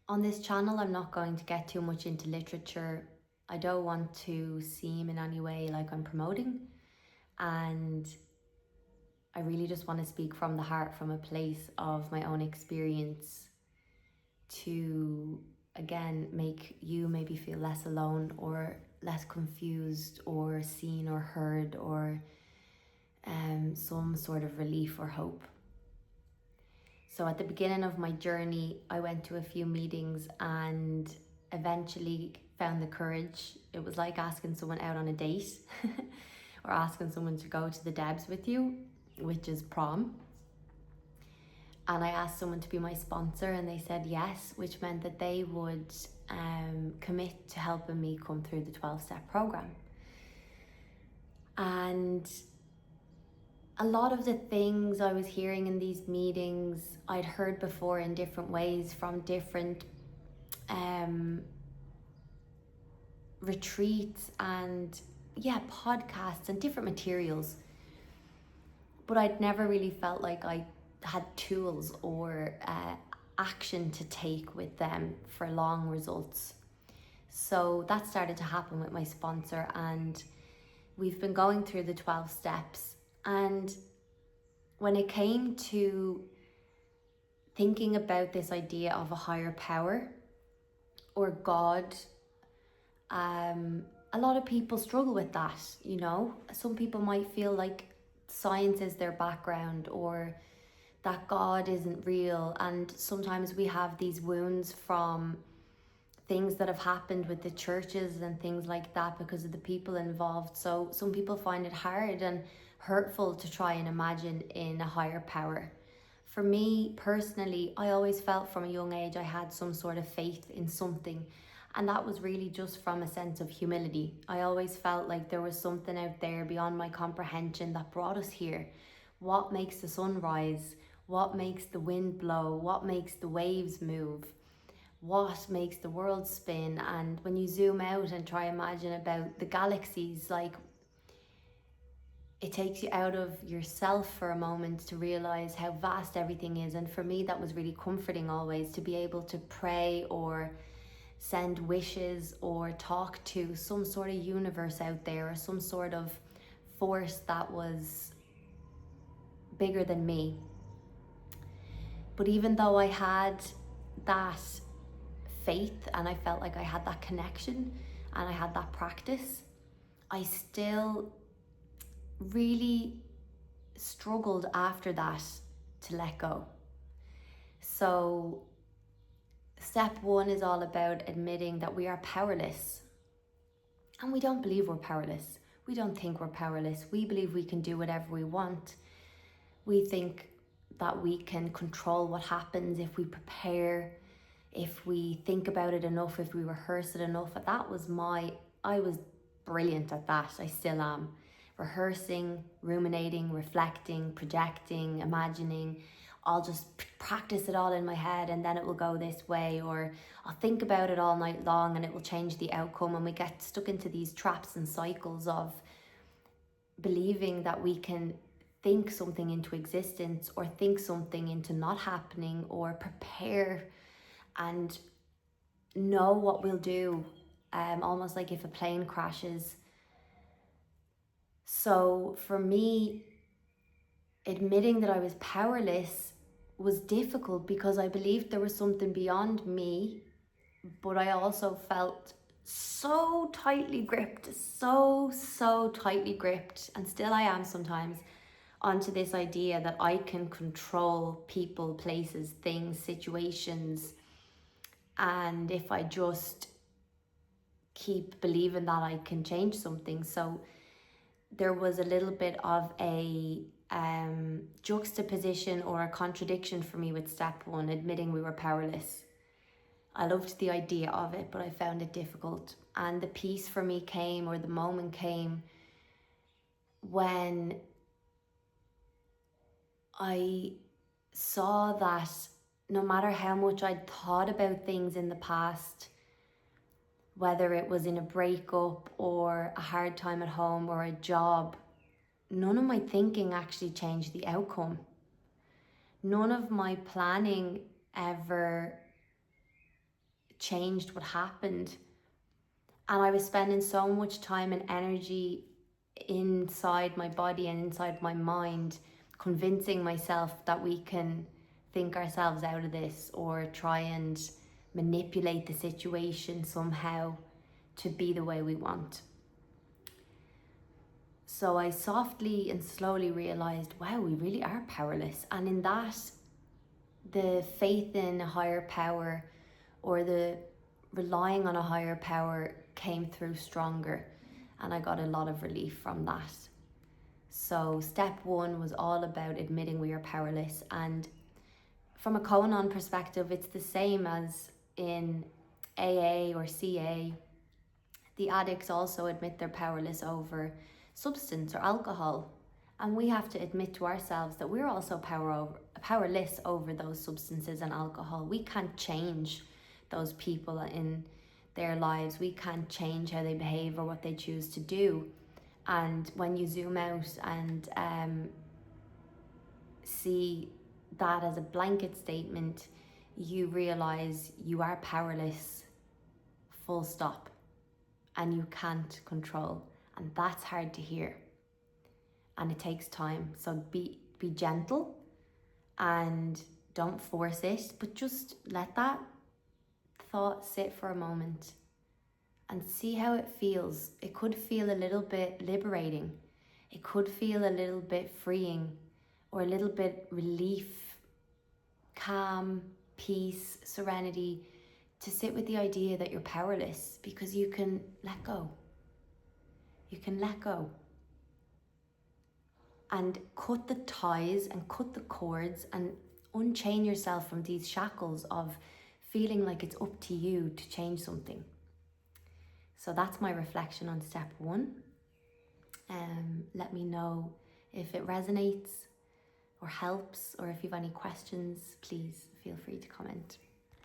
On this channel, I'm not going to get too much into literature. I don't want to seem in any way like I'm promoting, and I really just want to speak from the heart, from a place of my own experience, to again make you maybe feel less alone or less confused or seen or heard, or some sort of relief or hope. So at the beginning of my journey, I went to a few meetings and eventually found the courage. It was like asking someone out on a date or asking someone to go to the Debs with you, which is prom. And I asked someone to be my sponsor and they said yes, which meant that they would commit to helping me come through the 12-step program. And a lot of the things I was hearing in these meetings, I'd heard before in different ways from different retreats and podcasts and different materials. But I'd never really felt like I had tools or action to take with them for long results. So that started to happen with my sponsor, and we've been going through the 12 steps. And when it came to thinking about this idea of a higher power or God, a lot of people struggle with that, you know. Some people might feel like science is their background, or that God isn't real. And sometimes we have these wounds from things that have happened with the churches and things like that because of the people involved. So some people find it hard and hurtful to try and imagine in a higher power. For me personally, I always felt from a young age I had some sort of faith in something, and that was really just from a sense of humility. I always felt like there was something out there beyond my comprehension that brought us here. What makes the sun rise? What makes the wind blow? What makes the waves move? What makes the world spin? And when you zoom out and try imagine about the galaxies, like, it takes you out of yourself for a moment to realize how vast everything is. And for me, that was really comforting always, to be able to pray or send wishes or talk to some sort of universe out there, or some sort of force that was bigger than me. But even though I had that faith and I felt like I had that connection and I had that practice, I still really struggled after that to let go. So step one is all about admitting that we are powerless. And we don't believe we're powerless. We don't think we're powerless. We believe we can do whatever we want. We think that we can control what happens if we prepare, if we think about it enough, if we rehearse it enough. I was brilliant at that. I still am. Rehearsing, ruminating, reflecting, projecting, imagining. I'll just practice it all in my head and then it will go this way, or I'll think about it all night long and it will change the outcome. And we get stuck into these traps and cycles of believing that we can think something into existence, or think something into not happening, or prepare and know what we'll do, almost like if a plane crashes. So for me, admitting that I was powerless was difficult because I believed there was something beyond me, but I also felt so tightly gripped, so tightly gripped, and still I am sometimes, onto this idea that I can control people, places, things, situations. And if I just keep believing that, I can change something. So there was a little bit of a juxtaposition or a contradiction for me with step one, admitting we were powerless. I loved the idea of it, but I found it difficult. And the piece for me came, or the moment came, when I saw that no matter how much I'd thought about things in the past, whether it was in a breakup or a hard time at home or a job, none of my thinking actually changed the outcome. None of my planning ever changed what happened. And I was spending so much time and energy inside my body and inside my mind, convincing myself that we can think ourselves out of this or try and manipulate the situation somehow to be the way we want. So I softly and slowly realized, wow, we really are powerless. And in that, the faith in a higher power or the relying on a higher power came through stronger, and I got a lot of relief from that. So step one was all about admitting we are powerless, and from a Koanon perspective, it's the same as in AA or CA. The addicts also admit they're powerless over substance or alcohol, and we have to admit to ourselves that we're also powerless over those substances and alcohol. We can't change those people in their lives. We can't change how they behave or what they choose to do. And when you zoom out and see that as a blanket statement, you realize you are powerless, full stop, and you can't control. And that's hard to hear. And it takes time. So be gentle and don't force it, but just let that thought sit for a moment and see how it feels. It could feel a little bit liberating. It could feel a little bit freeing or a little bit relief, calm, peace, serenity, to sit with the idea that you're powerless because you can let go. You can let go and cut the ties and cut the cords and unchain yourself from these shackles of feeling like it's up to you to change something. So that's my reflection on step one. Let me know if it resonates or helps, or if you have any questions, please feel free to comment.